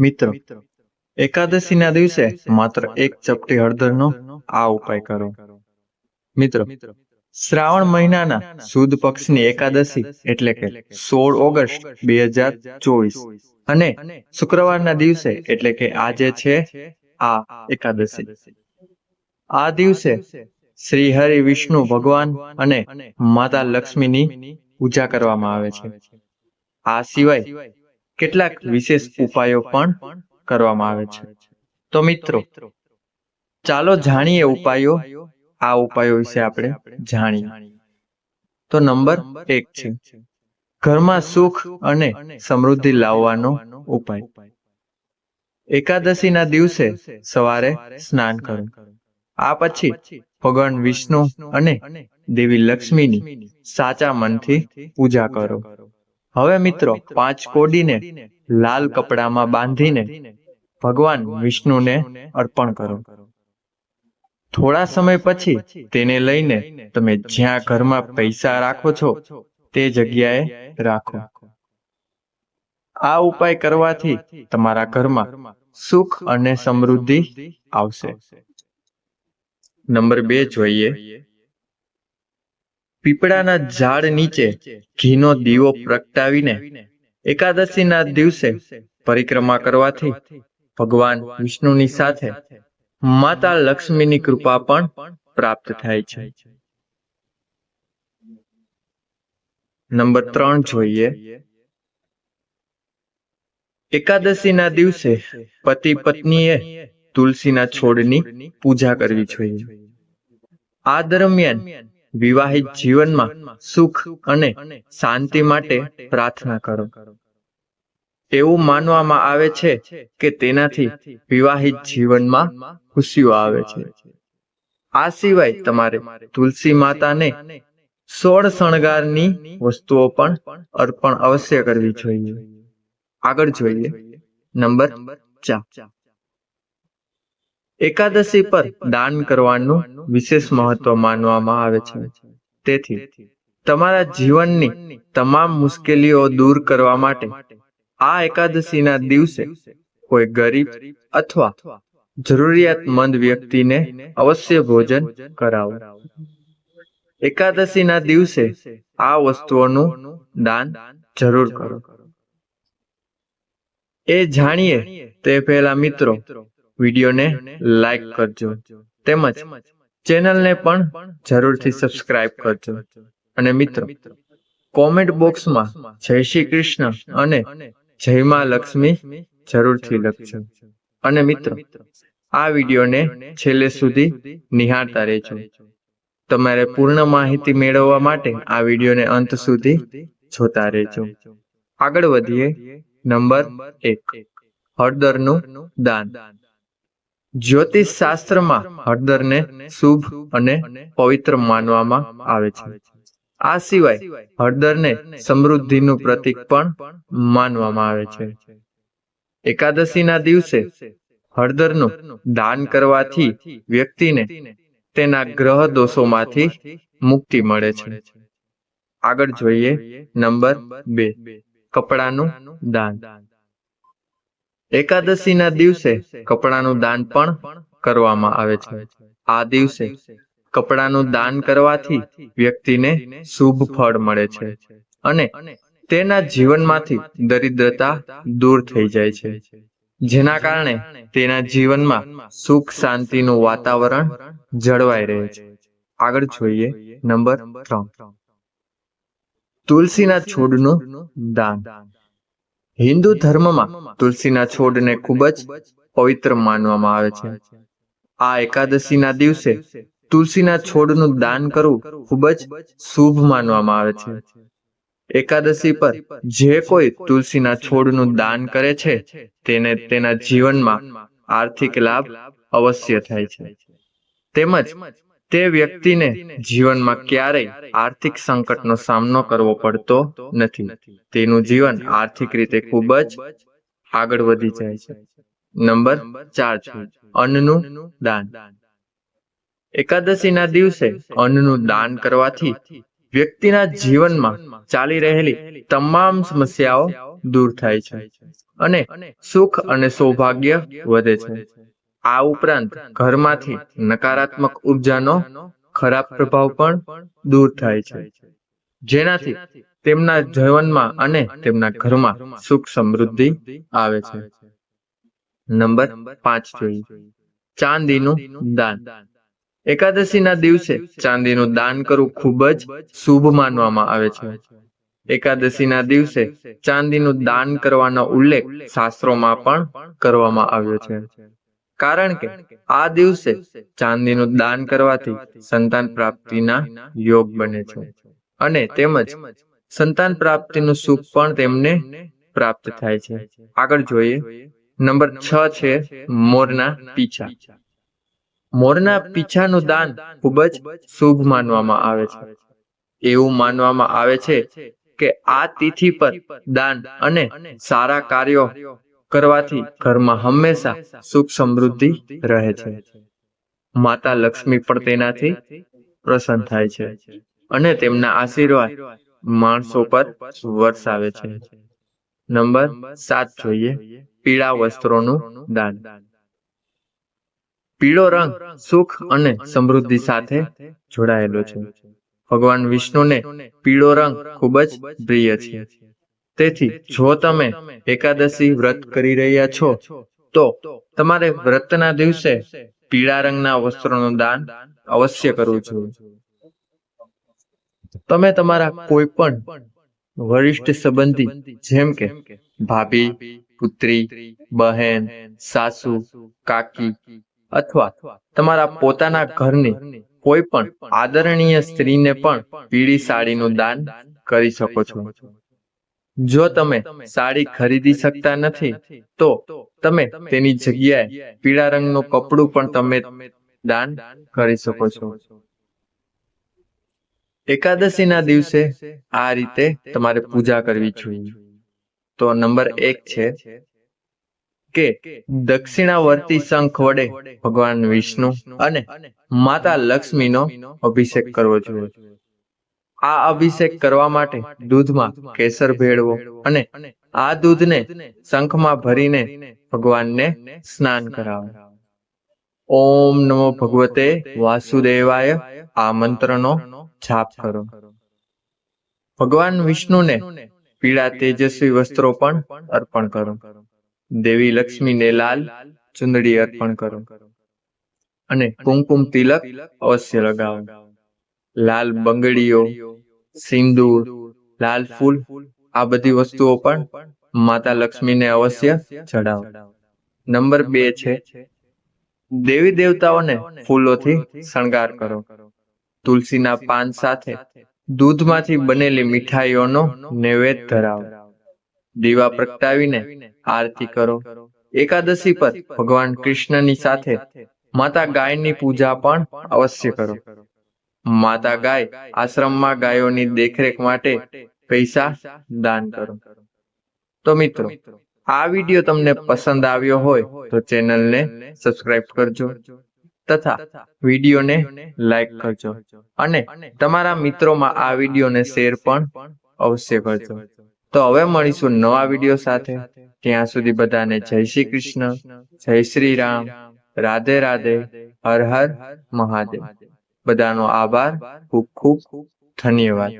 મિત્રો, એકાદશીના દિવસે માત્ર એક ચપટી હળદરનો આ ઉપાય કરો. મિત્રો, શ્રાવણ મહિનાના સુદ પક્ષની એકાદશી એટલે કે 16 ઓગસ્ટ 2024 અને શુક્રવારના દિવસે એટલે કે આજે છે આ એકાદશી. આ દિવસે શ્રી હરિ વિષ્ણુ ભગવાન અને માતા લક્ષ્મીની પૂજા કરવામાં આવે છે. આ સિવાય કેટલાક વિશેષ ઉપાયો પણ કરવામાં આવે છે. તો મિત્રો, ચાલો જાણીએ ઉપાયો. આ ઉપાયો વિશે આપણે જાણીએ. તો નંબર 1 છે ઘરમાં સુખ અને સમૃદ્ધિ લાવવાનો ઉપાય. એકાદશીના દિવસે સવારે સ્નાન કરો. આ પછી ભગવાન વિષ્ણુ અને દેવી લક્ષ્મીની સાચા મનથી પૂજા કરો. હવે મિત્રો, 5 કોડીને લાલ કપડામાં બાંધીને ભગવાન વિષ્ણુને અર્પણ કરો. થોડા સમય પછી તેને લઈને તમે જ્યાં ઘરમાં પૈસા રાખો છો તે જગ્યાએ રાખો. આ ઉપાય કરવાથી તમારા ઘરમાં સુખ અને સમૃદ્ધિ આવશે. નંબર 2 જોઈએ. પીપળાના ઝાડ નીચે ઘીનો દીવો પ્રગટાવીને એકાદશીના દિવસે પરિક્રમા કરવાથી ભગવાન વિષ્ણુની સાથે માતા લક્ષ્મીની કૃપા પણ પ્રાપ્ત થાય છે. નંબર 3 જોઈએ. એકાદશીના દિવસે પતિ પત્નીએ તુલસીના છોડની પૂજા કરવી જોઈએ. આ દરમિયાન વિવાહિત જીવનમાં સુખ અને શાંતિ માટે પ્રાર્થના કરો. એવું માનવામાં આવે છે કે તેનાથી વિવાહિત જીવનમાં ખુશીઓ આવે છે. આ સિવાય તમારે તુલસી માતાને 16 શણગારની વસ્તુઓ પણ અર્પણ અવશ્ય કરવી જોઈએ. આગળ જોઈએ. નંબર 4. એકાદશી પર દાન કરવાનું વિશેષ મહત્વ માનવામાં આવે છે. તેથી તમારા જીવનની તમામ મુશ્કેલીઓ દૂર કરવા માટે આ એકાદશીના દિવસે કોઈ ગરીબ અથવા જરૂરિયાતમંદ વ્યક્તિને અવશ્ય ભોજન કરાવો. એકાદશીના દિવસે આ વસ્તુઓનું દાન જરૂર કરો. એ જાણીએ તે પહેલા મિત્રો, વિડીયોને લાઈક કરજો તેમજ ચેનલને પણ જરૂરથી સબસ્ક્રાઇબ કરજો. અને મિત્રો, કોમેન્ટ બોક્સમાં જય શ્રી કૃષ્ણ અને જય માં લક્ષ્મી જરૂરથી લખજો. અને મિત્રો, આ વિડીયોને છેલ્લે સુધી નિહાળતા રહેજો. તમારે પૂર્ણ માહિતી મેળવવા માટે આ વિડીયોને અંત સુધી જોતા રહેજો. આગળ વધીએ. નંબર 1, હળદરનું દાન. જ્યોતિષ શાસ્ત્રમાં હળદરને શુભ અને પવિત્ર માનવામાં આવે છે. આ સિવાય હળદરને સમૃદ્ધિનું પ્રતીક પણ માનવામાં આવે છે. એકાદશીના દિવસે હળદરનું દાન કરવાથી વ્યક્તિને તેના ગ્રહ દોષોમાંથી મુક્તિ મળે છે. આગળ જોઈએ. નંબર 2, કપડાનું દાન. એકાદશીના દિવસે કપડાનું દાન પણ કરવામાં આવે છે. આ દિવસે કપડાનું દાન કરવાથી વ્યક્તિને શુભ ફળ મળે છે અને તેના જીવનમાંથી દરિદ્રતા દૂર થઈ જાય છે, જેના કારણે તેના જીવનમાં સુખ શાંતિનું વાતાવરણ જળવાઈ રહે છે. આગળ જોઈએ. નંબર 3, તુલસીના છોડનું દાન. હિન્દુ ધર્મમાં તુલસીના છોડને ખૂબ જ પવિત્ર માનવામાં આવે છે. આ એકાદશીના દિવસે તુલસીના છોડનું દાન કરવું ખૂબ જ શુભ માનવામાં આવે છે. એકાદશી પર જે કોઈ તુલસીના છોડનું દાન કરે છે તેને તેના જીવનમાં આર્થિક લાભ અવશ્ય થાય છે. તેમજ તે વ્યક્તિને જીવનમાં ક્યારેય આર્થિક સંકટનો સામનો કરવો પડતો નથી. તેનું જીવન આર્થિક રીતે ખૂબ જ આગળ વધી જાય છે. નંબર 4 છે અન્નનું દાન. એકાદશીના દિવસે અન્નનું દાન કરવાથી વ્યક્તિના જીવનમાં ચાલી રહેલી તમામ સમસ્યાઓ દૂર થાય છે અને સુખ અને સૌભાગ્ય વધે છે. આ ઉપરાંત ઘરમાંથી નકારાત્મક ઉર્જાનો ખરાબ પ્રભાવ પણ દૂર થાય છે, જેનાથી તેમના જીવનમાં અને તેમના ઘરમાં સુખ સમૃદ્ધિ આવે છે. નંબર 5 જોઈએ, ચાંદીનું દાન. એકાદશીના દિવસે ચાંદીનું દાન કરવું ખૂબ જ શુભ માનવામાં આવે છે. એકાદશીના દિવસે ચાંદીનું દાન કરવાનો ઉલ્લેખ શાસ્ત્રોમાં પણ કરવામાં આવ્યો છે, કારણ કે આ દિવસે ચાંદીનું દાન કરવાથી સંતાન પ્રાપ્તિના યોગ બને છે અને તેમજ સંતાન પ્રાપ્તિનું સુખ પણ તેમને પ્રાપ્ત થાય છે. આગળ જોઈએ, નંબર 6 છે મોરના પીછા. મોરના પીછાનું દાન ખૂબ જ શુભ માનવામાં આવે છે. એવું માનવામાં આવે છે કે આ તિથિ પર દાન અને સારા કાર્યો કરવાથી ઘરમાં હંમેશા સુખ સમૃદ્ધિ રહે છે. માતા લક્ષ્મી પણ તેનાથી પ્રસન્ન થાય છે અને તેમના આશીર્વાદ માણસો પર વરસાવે છે. નંબર 7 જોઈએ, પીળા વસ્ત્રોનું દાન. પીળો રંગ સુખ અને સમૃદ્ધિ સાથે જોડાયેલો છે. ભગવાન વિષ્ણુને પીળો રંગ ખૂબ જ પ્રિય છે. તેથી જો તમે એકાદશી વ્રત કરી રહ્યા છો તો તમારે વ્રતના દિવસે પીળા રંગના વસ્ત્રોનું દાન અવશ્ય કરવું જોઈએ. તમે તમારા કોઈ પણ વરિષ્ઠ સંબંધી જેમ કે ભાભી, પુત્રી, બહેન, સાસુ, કાકી અથવા તમારા પોતાના ઘરની કોઈ પણ આદરણીય સ્ત્રીને પણ પીળી સાડીનું દાન કરી શકો છો. જો તમે સાડી ખરીદી શકતા નથી તો તમે તેની જગ્યાએ પીળા રંગનું કપડું પણ તમે દાન કરી શકો છો. એકાદશીના દિવસે આ રીતે તમારે પૂજા કરવી જોઈએ. તો નંબર 1 છે કે દક્ષિણાવર્તી શંખ વડે ભગવાન વિષ્ણુ અને માતા લક્ષ્મીનો અભિષેક કરવો જોઈએ. આ અભિષેક કરવા માટે દૂધમાં કેસર ભેળવો અને આ દૂધને શંખમાં ભરીને ભગવાનને સ્નાન કરાવો. ઓમ નમો ભગવતે વાસુદેવાય આ મંત્રનો જાપ કરો. ભગવાન વિષ્ણુને પીળા તેજસ્વી વસ્ત્રો પણ અર્પણ કરો. દેવી લક્ષ્મીને લાલ ચુંદડી અર્પણ કરો અને કુમકુમ તિલક અવશ્ય લગાવો. લાલ બંગડીઓ, સિંદૂર, લાલ ફૂલ, આ બધી વસ્તુઓ પણ માતા લક્ષ્મીને અવશ્ય ચડાવો. નંબર 2 છે દેવી દેવતાઓને ફૂલોથી શણગાર કરો. તુલસીના પાન સાથે દૂધમાંથી બનેલી મીઠાઈઓનો નૈવેદ્ય ધરાવો. દીવા પ્રગટાવીને આરતી કરો. એકાદશી પર ભગવાન કૃષ્ણની સાથે માતા ગાયની પૂજા પણ અવશ્ય કરો. માતા ગાય આશ્રમમાં ગાયોની દેખરેખ માટે પૈસા દાન કરો. તો મિત્રો, આ વિડીયો તમને પસંદ આવ્યો હોય તો ચેનલને સબસ્ક્રાઇબ કરજો તથા વિડીયોને લાઈક કરજો અને તમારા મિત્રોમાં આ વિડીયોને શેર પણ અવશ્ય કરજો. તો હવે મળીશું નવા વિડીયો સાથે. ત્યાં સુધી બધાને જય શ્રી કૃષ્ણ, જય શ્રી રામ, રાધે રાધે, હર હર મહાદેવ. બધાનો આભાર, ખૂબ ખૂબ ધન્યવાદ.